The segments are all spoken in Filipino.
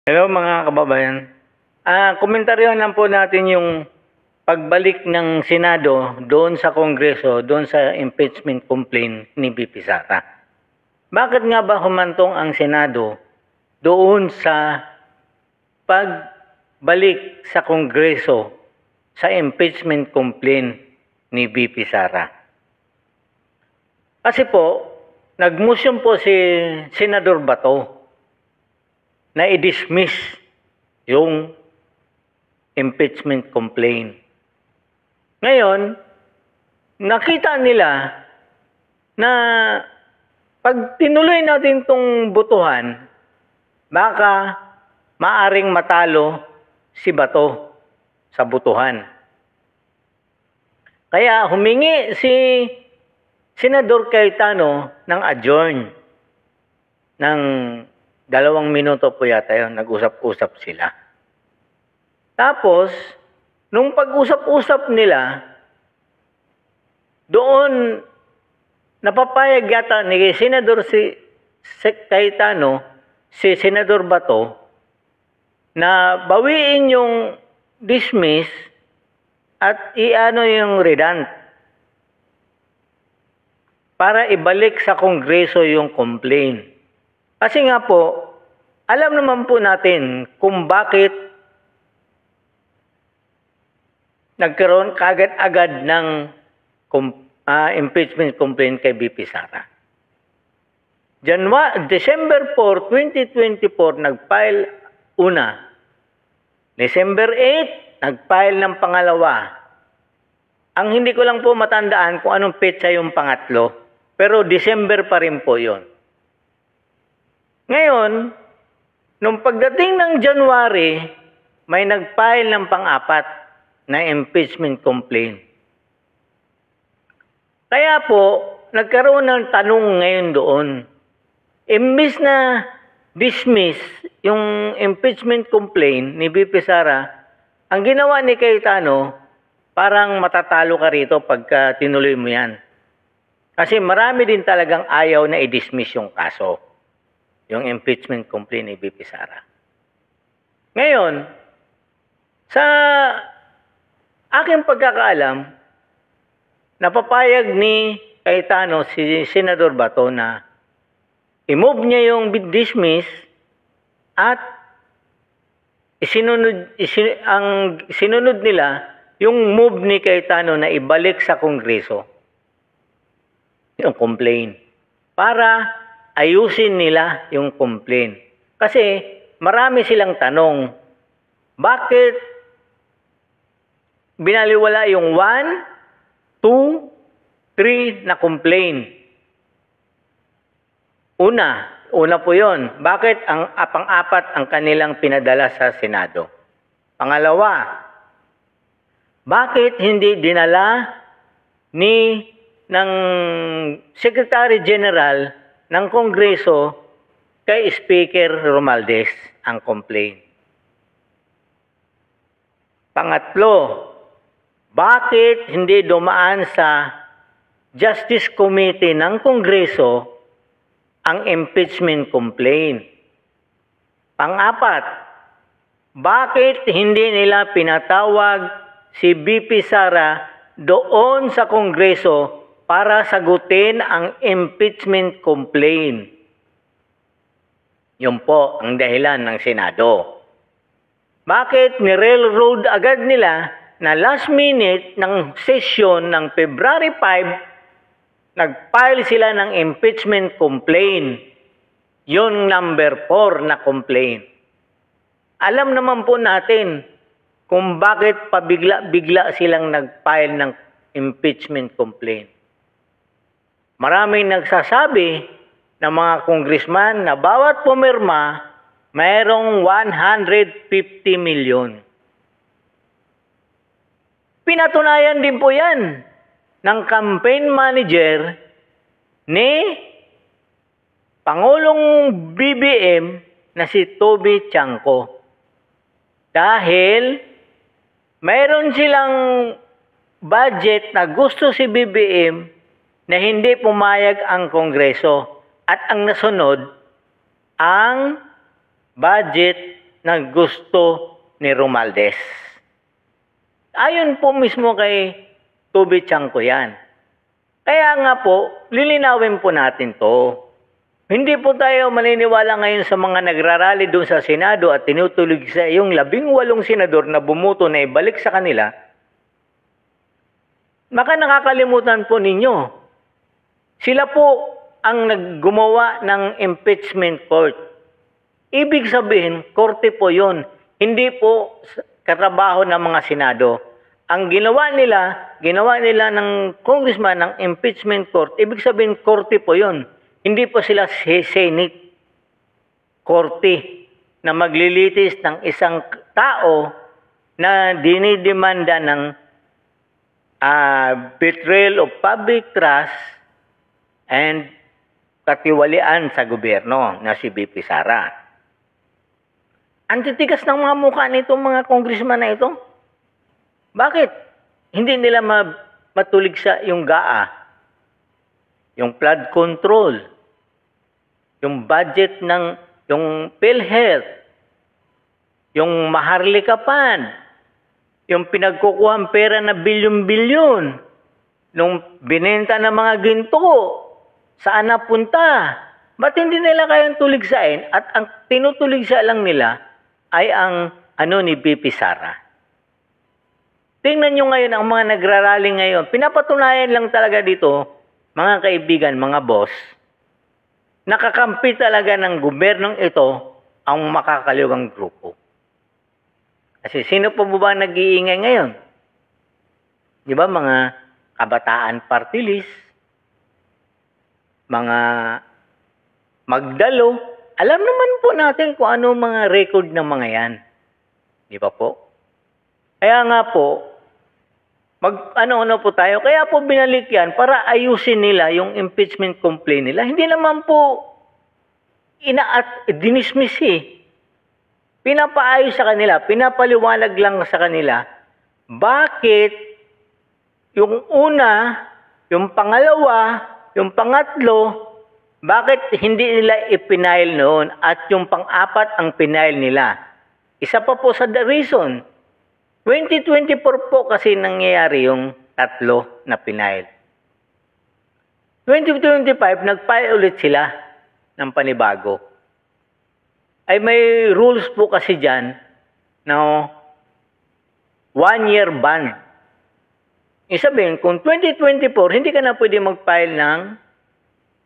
Hello mga kababayan. Komentaryo lang po natin yung pagbalik ng Senado doon sa Kongreso, doon sa impeachment complaint ni VP Sara. Bakit nga ba humantong ang Senado doon sa pagbalik sa Kongreso sa impeachment complaint ni VP Sara? Kasi po, nag-motion po si Senador Bato na i-dismiss yung impeachment complaint. Ngayon, nakita nila na pag tinuloy natin itong botohan, baka maaring matalo si Bato sa botohan. Kaya humingi si Senador Cayetano ng adjourn ng 2 minuto po yata yun, nag-usap-usap sila. Tapos, nung pag-usap-usap nila, doon napapayag yata ni Senador Cayetano, si Senador Bato, na bawiin yung dismiss at iano yung redant para ibalik sa Kongreso yung complaint. Kasi nga po, alam naman po natin kung bakit nagkaroon kagad-agad ng impeachment complaint kay VP Sara. December 4, 2024, nag-file una. December 8, nag-file ng pangalawa. Ang hindi ko lang po matandaan kung anong petsa yung pangatlo, pero December pa rin po yon. Ngayon, nung pagdating ng January, may nag-file ng pang-apat na impeachment complaint. Kaya po, nagkaroon ng tanong ngayon doon. Imbis na dismiss yung impeachment complaint ni VP Sara, ang ginawa ni Cayetano, parang matatalo ka rito pagka tinuloy mo yan. Kasi marami din talagang ayaw na i-dismiss yung kaso, yung impeachment complaint ni VP Sara. Ngayon, sa aking pagkakaalam, napapayag ni Cayetano si Senador Bato na i-move niya yung dismiss at sinunod nila yung move ni Cayetano na ibalik sa Kongreso yung complaint para ayusin nila yung complaint. Kasi marami silang tanong, bakit binaliwala yung 1, 2, 3 na complaint? Una po yon. Bakit ang pang-apat ang kanilang pinadala sa Senado? Pangalawa, bakit hindi dinala ng Secretary General ng Kongreso kay Speaker Romualdez ang complaint? Pangatlo, bakit hindi dumaan sa Justice Committee ng Kongreso ang impeachment complaint? Pang-apat, bakit hindi nila pinatawag si VP Sara doon sa Kongreso para sagutin ang impeachment complaint? Yun po ang dahilan ng Senado. Bakit ni-railroad agad nila na last minute ng session ng February 5, nag-file sila ng impeachment complaint? Yun number 4 na complaint. Alam naman po natin kung bakit pabigla-bigla silang nag-file ng impeachment complaint. Maraming nagsasabi ng mga congressman na bawat pumirma mayroong 150 milyon. Pinatunayan din po yan ng campaign manager ni Pangulong BBM na si Toby Chanco. Dahil mayroon silang budget na gusto si BBM na hindi pumayag ang Kongreso. At ang nasunod, ang budget na gusto ni Romualdez. Ayon po mismo kay Toby Chanco yan. Kaya nga po, lilinawin po natin to. Hindi po tayo maniniwala ngayon sa mga nagrarally doon sa Senado at tinutulig sa yung 18 senador na bumuto na ibalik sa kanila. Baka nakakalimutan po ninyo. Sila po ang naggumawa ng impeachment court. Ibig sabihin, korte po yun. Hindi po katrabaho ng mga Senado. Ang ginawa nila ng congressman ng impeachment court, ibig sabihin korte po yun. Hindi po sila Senate. Korte na maglilitis ng isang tao na dinidemanda ng betrayal of public trust and katiwalian sa gobyerno na si BP Sara. Ang titigas ng mga mukha nitong mga congressman na ito. Bakit? Hindi nila matulig sa yung GAA, yung flood control, yung budget ng yung PhilHealth, yung Maharlika Fund, yung pinagkukuhang pera na bilyon-bilyon, nung binenta ng mga ginto, saan napunta? Ba't hindi nila kayang tuligsain? At ang tinutuligsa lang nila ay ang ni BP Sara. Tingnan nyo ngayon ang mga nagrarally ngayon. Pinapatunayan lang talaga dito, mga kaibigan, mga boss, nakakampi talaga ng gobyernong ito ang makakaliwang grupo. Kasi sino po ba nag-iingay ngayon? Di ba mga kabataan party list, mga magdalo, alam naman po natin kung ano mga record ng mga yan. Di ba po? Kaya nga po, ano po tayo, kaya po binalik yan para ayusin nila yung impeachment complaint nila. Hindi naman po dinismiss eh. Pinapaayos sa kanila, pinapaliwanag lang sa kanila, bakit yung una, yung pangalawa, yung pangatlo, bakit hindi nila ipinail noon at yung pang-apat ang pinail nila. Isa pa po sa the reason, 2024 po kasi nangyayari yung tatlo na pinail. 2025, nag-file ulit sila ng panibago. Ay may rules po kasi dyan na 1-year ban. Isabihin, kung 2024, hindi ka na pwede mag-file ng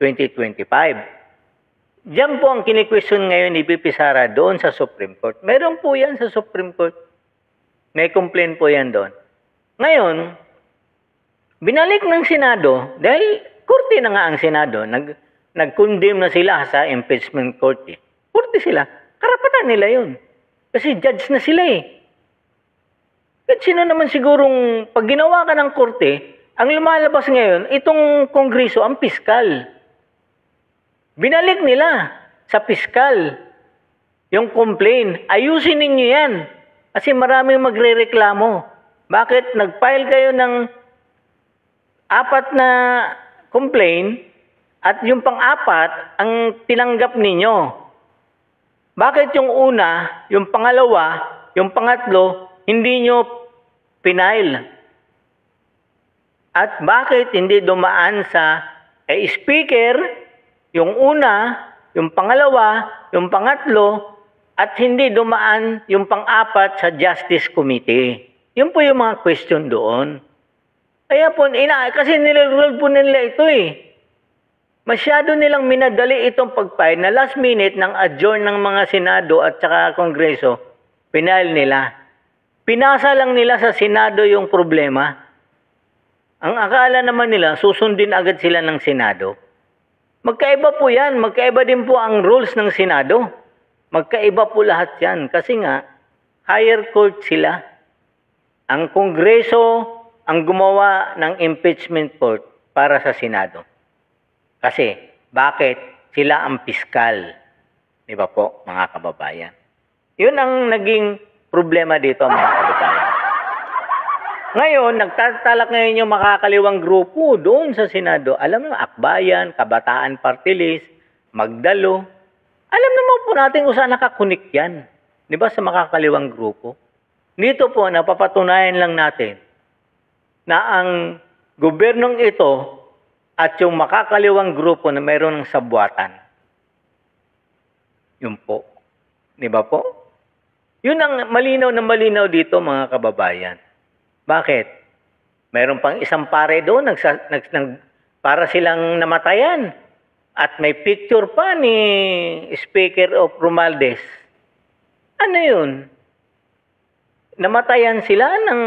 2025. Diyan po ang kini-question ngayon ni BP Sara doon sa Supreme Court. Meron po yan sa Supreme Court. May complaint po yan doon. Ngayon, binalik ng Senado, dahil korte na nga ang Senado, nag-condemn na sila sa impeachment court. Korte sila. Karapatan nila yun. Kasi judge na sila eh. At sino naman sigurong pag ginawa ka ng korte, ang lumalabas ngayon, itong kongreso, ang piskal. Binalik nila sa piskal yung complaint. Ayusin ninyo yan. Kasi maraming magrereklamo. Bakit nag-file kayo ng 4 na complaint at yung pang-4 ang tinanggap ninyo? Bakit yung una, yung pangalawa, yung pangatlo, hindi nyo pinail? At bakit hindi dumaan sa speaker, yung una, yung pangalawa, yung pangatlo, at hindi dumaan yung pang-4 sa Justice Committee? Yun po yung mga question doon. Kaya po, kasi nilirule po nila ito eh. Masyado nilang minadali itong pag-file na last minute ng adjourn ng mga Senado at saka Kongreso, pinail nila. Pinasa lang nila sa Senado yung problema. Ang akala naman nila, susundin agad sila ng Senado. Magkaiba po yan. Magkaiba din po ang rules ng Senado. Magkaiba po lahat yan. Kasi nga, higher court sila. Ang Kongreso ang gumawa ng impeachment court para sa Senado. Kasi, bakit? Sila ang piskal. Di ba po, mga kababayan? Yun ang naging problema dito, mga kababayan. Ngayon, nagtatalak ngayon yung makakaliwang grupo doon sa Senado. Alam mo, Akbayan, Kabataan Party List, Magdalo. Alam naman po natin kung saan nakakunik yan. Di ba sa makakaliwang grupo? Dito po, napapatunayan lang natin na ang gobyernong ito at yung makakaliwang grupo na mayroon ng sabwatan. Yun po. Di ba po? Yun ang malinaw na malinaw dito, mga kababayan. Bakit? Mayroon pang isang pare doon, para silang namatayan. At may picture pa ni Speaker of Romualdez. Ano yun? Namatayan sila ng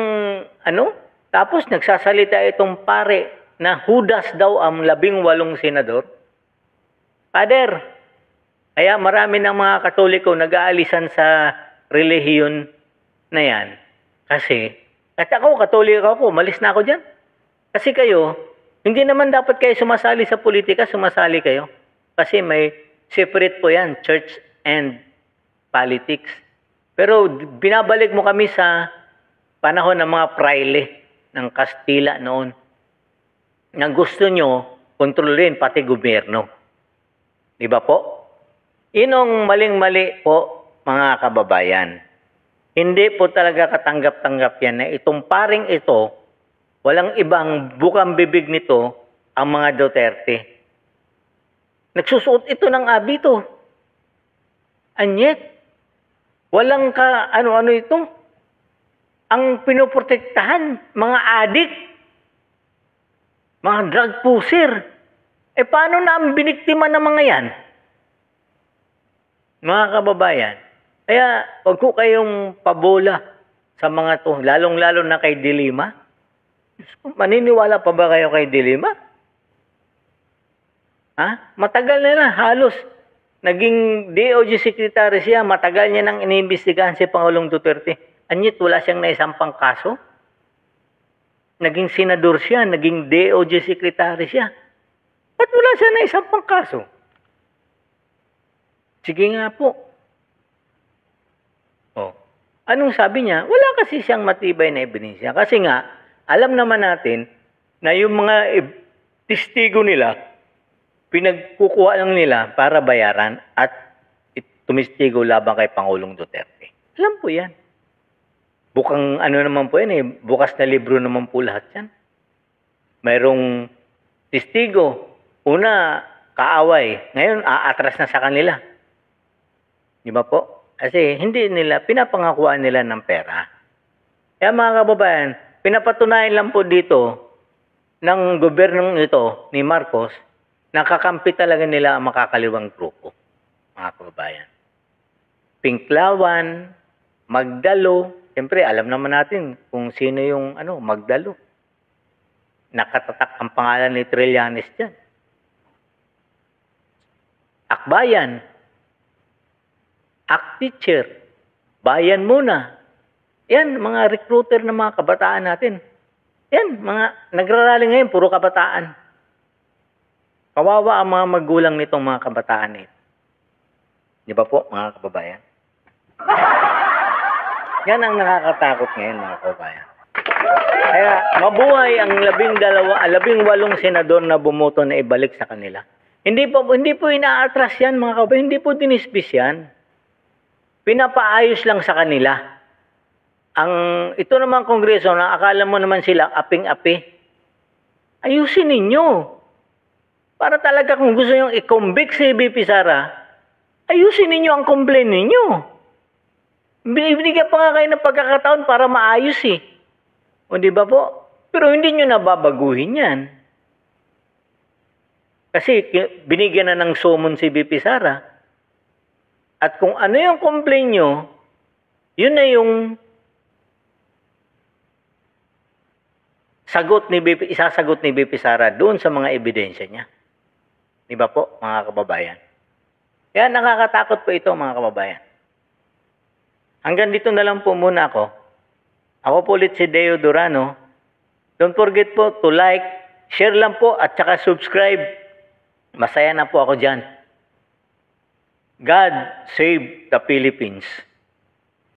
tapos nagsasalita itong pare na Judas daw ang 18 senador. Father, kaya marami ng mga Katoliko nag-aalisan sa relihiyon na yan. Kasi, at ako, Katoliko ako, malis na ako dyan. Kasi kayo, hindi naman dapat kayo sumasali sa politika, sumasali kayo. Kasi may separate po yan, church and politics. Pero binabalik mo kami sa panahon ng mga praile ng Kastila noon. Na gusto nyo kontrolin pati gobyerno. Di ba po? Inong maling-mali po, mga kababayan. Hindi po talaga katanggap-tanggap yan na itong paring ito, walang ibang bukang bibig nito ang mga Duterte. Nagsusuot ito ng abito. Anyet, walang ano-ano ito. Ang pinoprotektahan, mga adik, mga drug pusher. Paano na ang biniktima ng mga yan? Mga kababayan, kaya wag ko kayong pabola sa mga to, lalong-lalo na kay Dilima. Maniniwala pa ba kayo kay Dilima? Matagal na lang, halos. Naging DOJ Secretary siya, matagal niya nang iniimbestigahan si Pangulong Duterte. Anyit, wala siyang naisampang kaso. Naging senador siya, naging DOJ Secretary siya. Ba't wala siya naisampang kaso? Sige nga po. Anong sabi niya? Wala kasi siyang matibay na ebidensya. Kasi nga, alam naman natin na yung mga testigo nila, pinagkukuha lang nila para bayaran at tumistigo labang kay Pangulong Duterte. Alam po yan. Bukang naman po yan bukas na libro naman po lahat yan. Mayroong testigo. Una, kaaway. Ngayon, aatras na sa kanila. Di ba po? Kasi hindi nila, pinapangakuan nila ng pera. Kaya mga kababayan, pinapatunayan lang po dito ng gobyernong ito ni Marcos, nakakampi talaga nila ang makakaliwang grupo. Mga kababayan. Pinklawan, Magdalo, siyempre alam naman natin kung sino yung Magdalo. Nakatatak ang pangalan ni Trillanes dyan. Akbayan, Teacher, Bayan Muna. Yan, mga recruiter ng mga kabataan natin. Yan, mga nagrarally ngayon, puro kabataan. Kawawa ang mga magulang nitong mga kabataan nito. Di ba po, mga kababayan? Yan ang nakakatakot ngayon, mga kababayan. Kaya, mabuhay ang 18 senador na bumoto na ibalik sa kanila. Hindi po inaatras yan, mga kababayan. Hindi po dinisbis yan. Pinapaayos lang sa kanila. Ito naman kongreso na akala mo naman sila aping-api. Ayusin ninyo. Para talaga kung gusto nyo i-convict si VP Sara, ayusin ninyo ang complaint ninyo. Binibigyan pa nga kayo ng pagkakataon para maayos O di ba po? Pero hindi nyo nababaguhin yan. Kasi binigyan na ng summon si VP Sara. At kung ano yung complaint nyo, yun na yung isasagot ni VP Sara doon sa mga ebidensya niya. Di ba po, mga kababayan? Kaya nakakatakot po ito, mga kababayan. Hanggang dito na lang po muna ako. Ako po ulit si Deo Durano. Don't forget po to like, share lang po at saka subscribe. Masaya na po ako dyan. God save the Philippines.